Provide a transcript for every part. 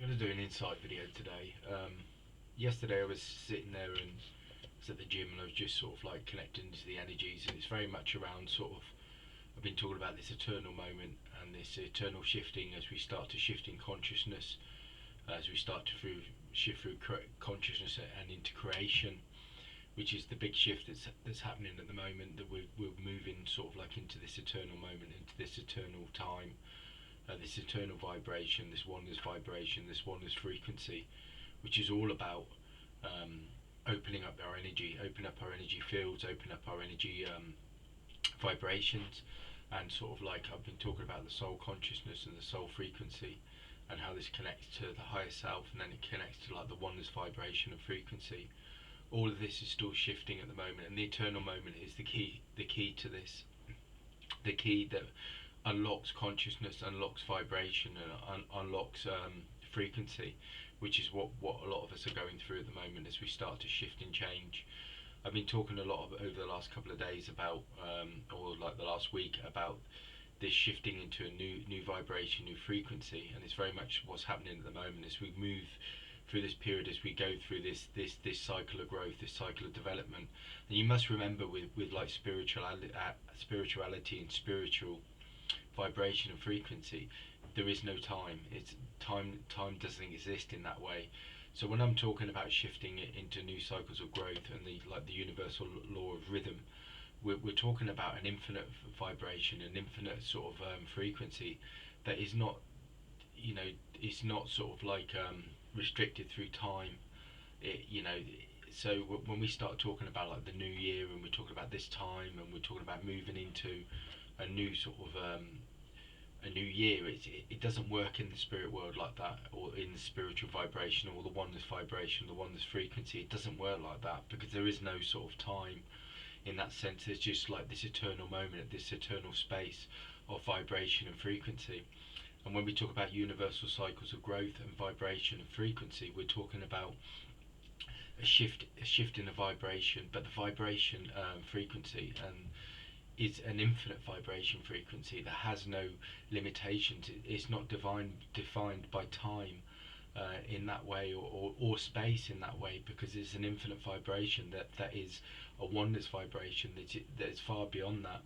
I'm going to do an insight video today. Yesterday I was sitting there and was at the gym and I was just sort of like connecting to the energies, and it's very much around sort of, I've been talking about this eternal moment and this eternal shifting as we start to shift in consciousness, as we start to shift through consciousness and into creation, which is the big shift that's happening at the moment, that we're moving sort of like into this eternal moment, into this eternal time, this eternal vibration, this oneness vibration, this oneness frequency, which is all about opening up our energy, open up our energy fields, open up our energy vibrations, and sort of like I've been talking about the soul consciousness and the soul frequency, and how this connects to the higher self, and then it connects to like the oneness vibration and frequency. All of this is still shifting at the moment, and the eternal moment is the key. The key to this, the key that unlocks consciousness, unlocks vibration, and unlocks frequency, which is what a lot of us are going through at the moment as we start to shift and change. I've been talking a lot over the last couple of days about, or like the last week, about this shifting into a new vibration, new frequency, and it's very much what's happening at the moment as we move through this period, as we go through this cycle of growth, this cycle of development. And you must remember with like spirituality and spiritual vibration and frequency, there is no time. It's time doesn't exist in that way. So when I'm talking about shifting it into new cycles of growth and the universal law of rhythm, we're talking about an infinite vibration, an infinite sort of frequency that is not, it's not sort of like restricted through time. So when we start talking about like the new year, and we're talking about this time, and we're talking about moving into a new sort of a new year, it doesn't work in the spirit world like that, or in the spiritual vibration, or the oneness vibration, the oneness frequency. It doesn't work like that, because there is no sort of time in that sense. There's just like this eternal moment, this eternal space of vibration and frequency. And when we talk about universal cycles of growth and vibration and frequency, we're talking about a shift in the vibration, but the vibration frequency is an infinite vibration frequency that has no limitations. It's not defined by time in that way, or space in that way, because it's an infinite vibration that is a oneness vibration that is far beyond that.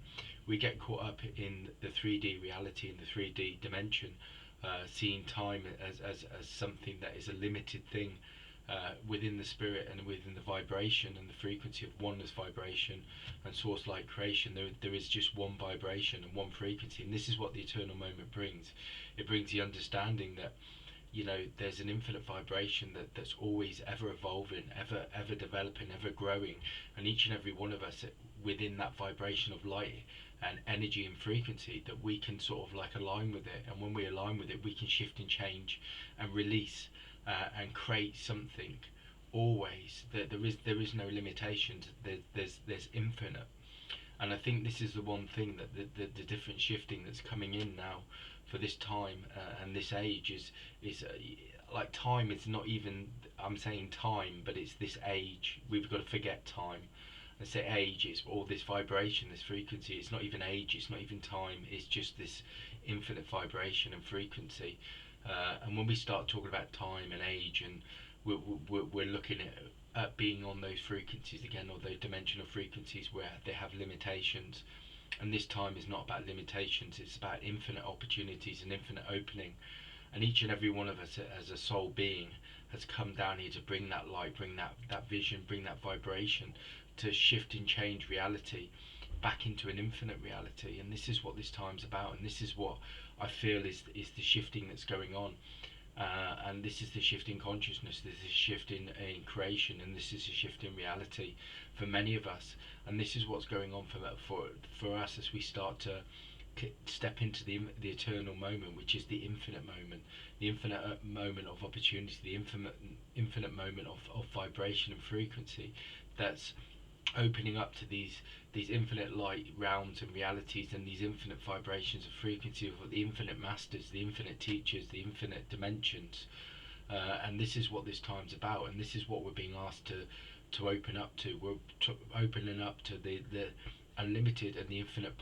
We get caught up in the 3D reality, in the 3D dimension, seeing time as something that is a limited thing. Within the spirit and within the vibration and the frequency of oneness vibration and source light creation, there is just one vibration and one frequency, and this is what the eternal moment brings. It brings the understanding that there's an infinite vibration that's always ever evolving, ever developing, ever growing, and each and every one of us within that vibration of light and energy and frequency, that we can sort of like align with it, and when we align with it, we can shift and change and release and create something. Always, there is no limitations. There's infinite, and I think this is the one thing that the different shifting that's coming in now for this time and this age is like time is not even, I'm saying time, but it's this age. We've got to forget time and say age. It's all this vibration, this frequency. It's not even age, it's not even time, it's just this infinite vibration and frequency. And when we start talking about time and age, and we're looking at being on those frequencies again, or those dimensional frequencies where they have limitations. And this time is not about limitations, it's about infinite opportunities and infinite opening. And each and every one of us as a soul being has come down here to bring that light, bring that vision, bring that vibration, to shift and change reality back into an infinite reality. And this is what this time's about, and this is what I feel is the shifting that's going on. And this is the shift in consciousness, this is a shift in creation, and this is a shift in reality for many of us. And this is what's going on for us as we start to step into the eternal moment, which is the infinite moment, the infinite moment of opportunity, the infinite moment of vibration and frequency that's opening up to these infinite light realms and realities, and these infinite vibrations of frequency of the infinite masters, the infinite teachers, the infinite dimensions. And this is what this time's about, and this is what we're being asked to open up to. We're opening up to unlimited and the infinite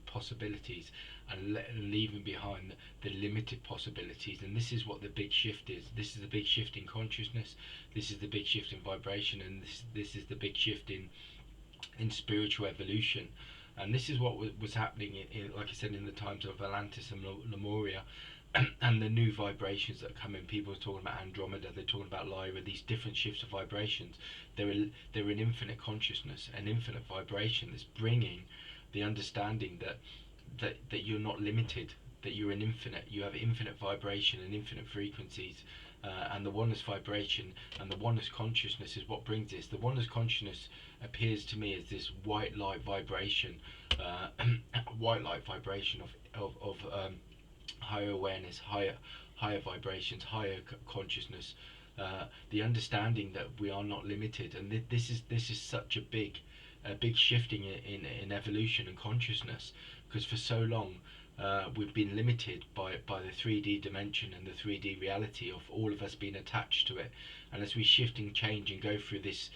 possibilities, and leaving behind the limited possibilities. And this is what the big shift is. This is the big shift in consciousness. This is the big shift in vibration, and this is the big shift in spiritual evolution. And this is what was happening like I said, in the times of Atlantis and Lemuria, and the new vibrations that are coming. People are talking about Andromeda, they're talking about Lyra, these different shifts of vibrations. They're an infinite consciousness, an infinite vibration that's bringing the understanding that you're not limited, that you're an infinite, you have infinite vibration and infinite frequencies. And the oneness vibration and the oneness consciousness is what brings this. The oneness consciousness appears to me as this white light vibration, white light vibration of higher awareness, higher vibrations, higher consciousness, the understanding that we are not limited. And this is such a big shifting in evolution and consciousness, because for so long we've been limited by the 3D dimension and the 3D reality of all of us being attached to it. And as we shift and change and go through this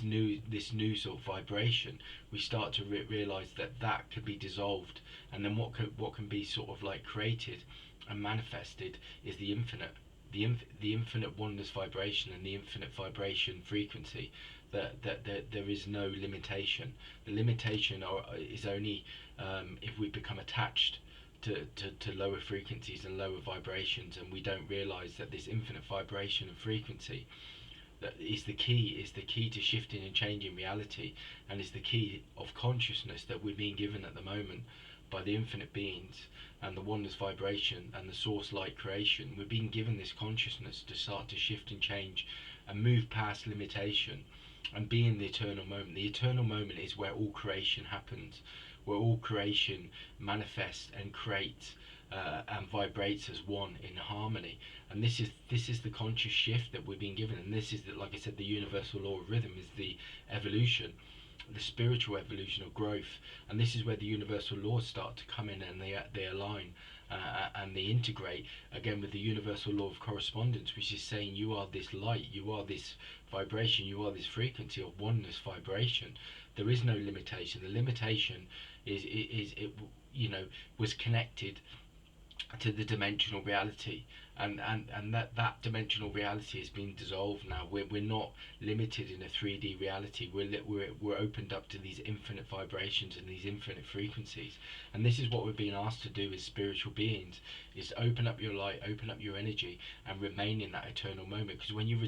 new sort of vibration, we start to realize that can be dissolved, and then what can be sort of like created and manifested is the infinite, the infinite oneness vibration and the infinite vibration frequency. That there is no limitation. The limitation is only if we become attached to lower frequencies and lower vibrations, and we don't realize that this infinite vibration and frequency that is the key to shifting and changing reality, and is the key of consciousness that we're being given at the moment by the infinite beings and the oneness vibration and the source light creation. We're being given this consciousness to start to shift and change and move past limitation and be in the eternal moment. The eternal moment is where all creation happens, where all creation manifests and creates and vibrates as one in harmony. And this is the conscious shift that we've been given. And this is, like I said, the universal law of rhythm is the evolution, the spiritual evolution of growth. And this is where the universal laws start to come in, and they align and they integrate again with the universal law of correspondence, which is saying you are this light, you are this vibration, you are this frequency of oneness vibration. There is no limitation. The limitation is it was connected to the dimensional reality, and that dimensional reality has been dissolved now. We're not limited in a 3D reality. We're opened up to these infinite vibrations and these infinite frequencies. And this is what we're being asked to do as spiritual beings, is to open up your light, open up your energy, and remain in that eternal moment. Because when you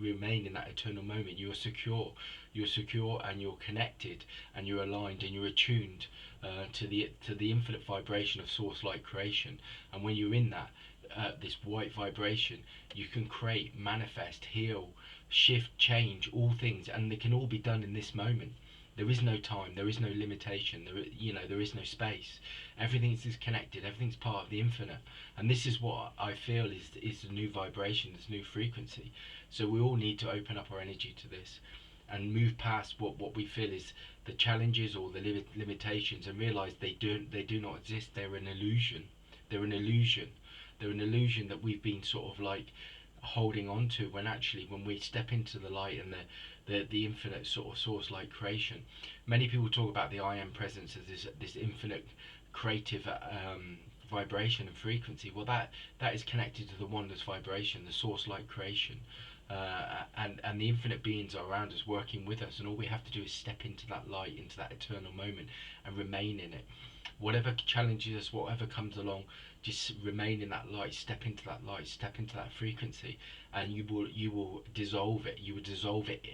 remain in that eternal moment, you are secure. You're secure, and you're connected, and you're aligned, and you're attuned to the infinite vibration of source light creation. And when you're in that this white vibration, you can create, manifest, heal, shift, change all things, and they can all be done in this moment. There is no time, there is no limitation, there is no space. Everything is connected, everything's part of the infinite. And this is what I feel is the new vibration, this new frequency. So we all need to open up our energy to this and move past what we feel is the challenges or the limitations, and realize they do not exist. They're an illusion. They're an illusion. They're an illusion that we've been sort of like holding on to, when actually when we step into the light and the infinite sort of source light creation. Many people talk about the I am presence as this infinite creative vibration and frequency. Well, that is connected to the oneness vibration, the source light creation. And the infinite beings are around us, working with us, and all we have to do is step into that light, into that eternal moment, and remain in it. Whatever challenges us, whatever comes along, just remain in that light, step into that light, step into that frequency, and you will dissolve it. You will dissolve it.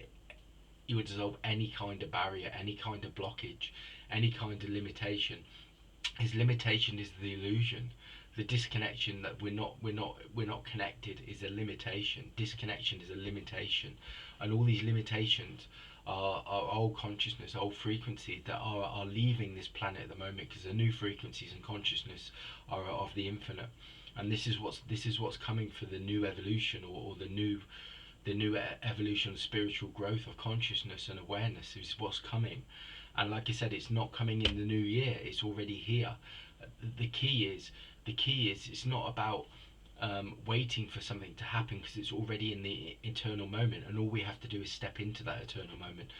You will dissolve any kind of barrier, any kind of blockage, any kind of limitation. His limitation is the illusion. The disconnection that we're not connected is a limitation. Disconnection is a limitation, and all these limitations are old consciousness, old frequencies that are leaving this planet at the moment, because the new frequencies and consciousness are of the infinite. And this is what's coming for the new evolution, or the new evolution of spiritual growth of consciousness and awareness is what's coming. And like I said, it's not coming in the new year, it's already here. The key is it's not about waiting for something to happen, because it's already in the eternal moment, and all we have to do is step into that eternal moment.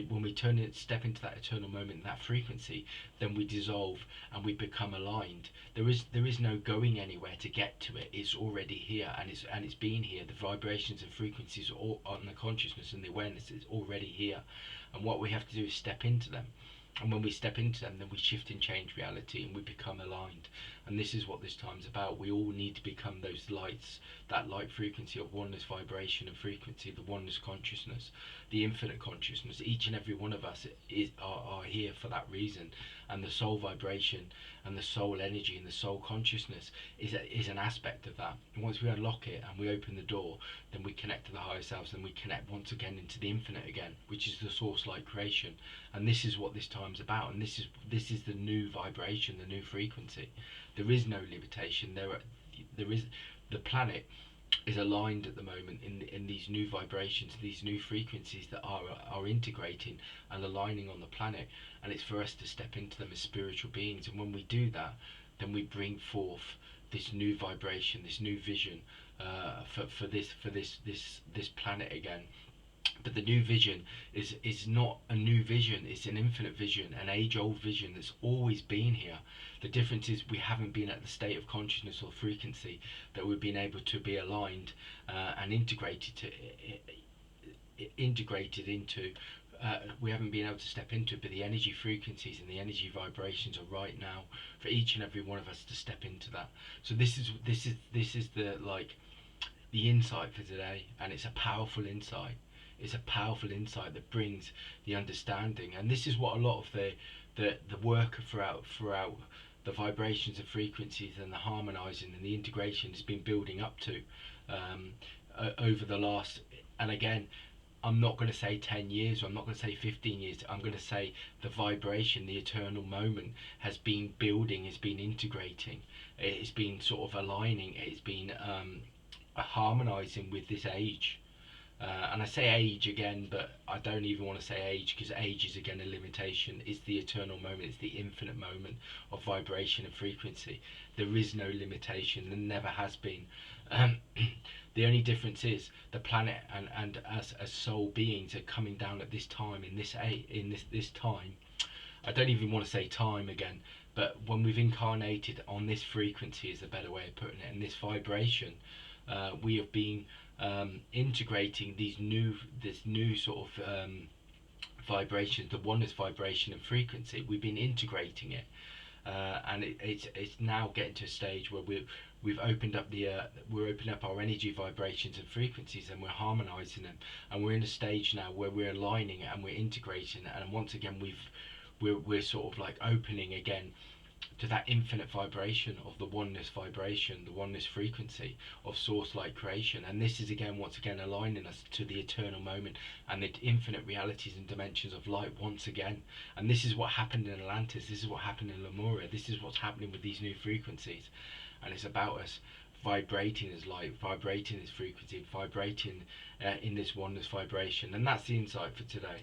When we step into that eternal moment, that frequency, then we dissolve and we become aligned. There is no going anywhere to get to it. It's already here, and it's been here. The vibrations and frequencies are all on the consciousness and the awareness is already here, and what we have to do is step into them. And when we step into them, then we shift and change reality and we become aligned. And this is what this time's about. We all need to become those lights, that light frequency of oneness vibration and frequency, the oneness consciousness, the infinite consciousness. Each and every one of us are here for that reason. And the soul vibration and the soul energy and the soul consciousness is an aspect of that. And once we unlock it and we open the door, then we connect to the higher selves, and we connect once again into the infinite again, which is the source light creation. And this is what this time's about, and this is the new vibration, the new frequency. There is no limitation. There is the planet is aligned at the moment in these new vibrations, these new frequencies that are integrating and aligning on the planet, and it's for us to step into them as spiritual beings. And when we do that, then we bring forth this new vibration, this new vision for this planet again. But the new vision is not a new vision, it's an infinite vision, an age-old vision that's always been here. The difference is we haven't been at the state of consciousness or frequency that we've been able to be aligned and integrated into. We haven't been able to step into it, but the energy frequencies and the energy vibrations are right now for each and every one of us to step into that. So this is the insight for today, and it's a powerful insight. It's a powerful insight that brings the understanding, and this is what a lot of the work throughout the vibrations and frequencies and the harmonizing and the integration has been building up to over the last, and again, I'm not going to say 10 years, or I'm not going to say 15 years, I'm going to say the vibration, the eternal moment has been building, has been integrating, it's been sort of aligning, it's been harmonizing with this age. And I say age again, but I don't even want to say age, because age is again a limitation. It's the eternal moment, it's the infinite moment of vibration and frequency. There is no limitation, there never has been. The only difference is the planet and us as soul beings are coming down at this time, in this time. I don't even want to say time again, but when we've incarnated on this frequency is a better way of putting it, and this vibration, we have been integrating this new sort of vibrations, the oneness vibration and frequency. We've been integrating it, and it's now getting to a stage where we've opened up we're opening up our energy vibrations and frequencies, and we're harmonizing them, and we're in a stage now where we're aligning it and we're integrating it, and once again we're sort of like opening again to that infinite vibration of the oneness vibration, the oneness frequency of source light creation. And this is again, once again, aligning us to the eternal moment and the infinite realities and dimensions of light once again. And this is what happened in Atlantis, this is what happened in Lemuria, this is what's happening with these new frequencies. And it's about us vibrating as light, vibrating as frequency, vibrating in this oneness vibration. And that's the insight for today.